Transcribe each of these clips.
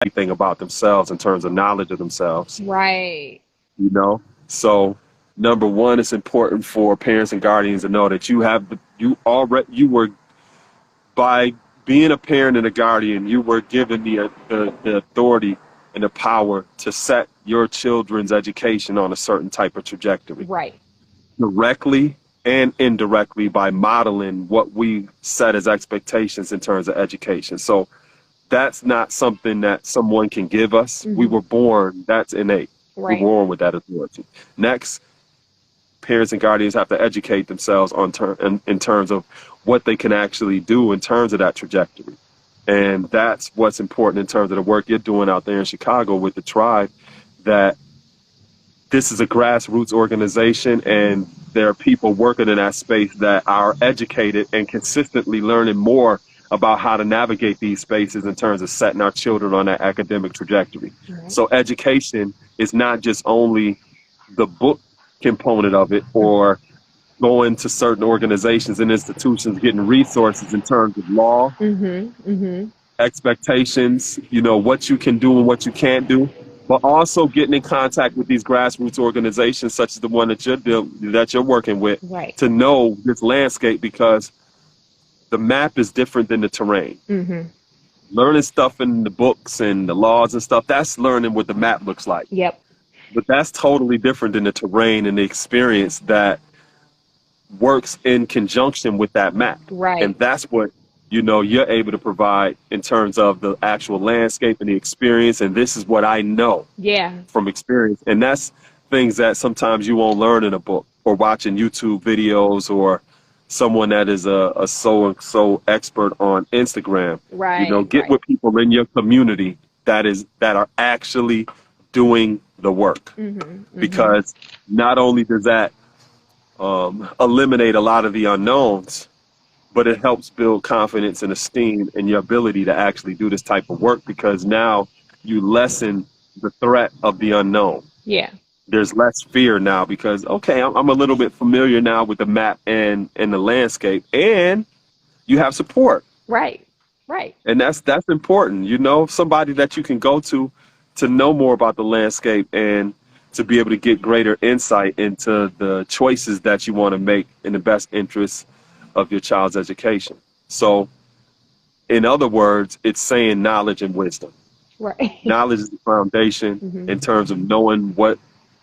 anything about themselves in terms of knowledge of themselves. Right. You know, so number one, it's important for parents and guardians to know that you were, by being a parent and a guardian, you were given the authority and the power to set your children's education on a certain type of trajectory. Right. Directly and indirectly by modeling what we set as expectations in terms of education. So that's not something that someone can give us. We were born, that's innate. Right. We're born with that authority. Next, parents and guardians have to educate themselves in terms of what they can actually do in terms of that trajectory. And that's what's important in terms of the work you're doing out there in Chicago with the tribe, that this is a grassroots organization and there are people working in that space that are educated and consistently learning more about how to navigate these spaces in terms of setting our children on that academic trajectory. Right. So education is not just only the book component of it, or going to certain organizations and institutions, getting resources in terms of law, expectations, what you can do and what you can't do, but also getting in contact with these grassroots organizations such as the one that you're working with, right, to know this landscape, because the map is different than the terrain. Learning stuff in the books and the laws and stuff, that's learning what the map looks like. Yep. But that's totally different than the terrain and the experience that works in conjunction with that map. Right. And that's what, you're able to provide in terms of the actual landscape and the experience. And this is what I know from experience. And that's things that sometimes you won't learn in a book or watching YouTube videos or someone that is a so expert on Instagram. Right. Get with people in your community that are actually doing the work. Because not only does that eliminate a lot of the unknowns, but it helps build confidence and esteem in your ability to actually do this type of work, because now you lessen the threat of the unknown. Yeah. There's less fear now because, okay, I'm a little bit familiar now with the map and the landscape, and you have support. Right. Right. And that's important, somebody that you can go to know more about the landscape and to be able to get greater insight into the choices that you want to make in the best interest of your child's education. So, in other words, it's saying knowledge and wisdom. Right. Knowledge is the foundation in terms of knowing what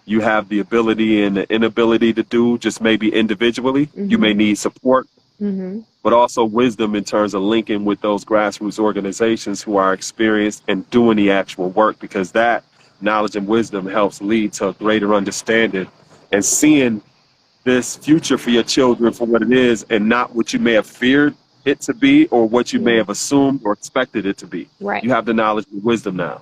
you have the ability and the inability to do, just maybe individually. You may need support, but also wisdom in terms of linking with those grassroots organizations who are experienced and doing the actual work, because that knowledge and wisdom helps lead to a greater understanding and seeing this future for your children for what it is and not what you may have feared it to be or what you may have assumed or expected it to be. Right. You have the knowledge and wisdom now.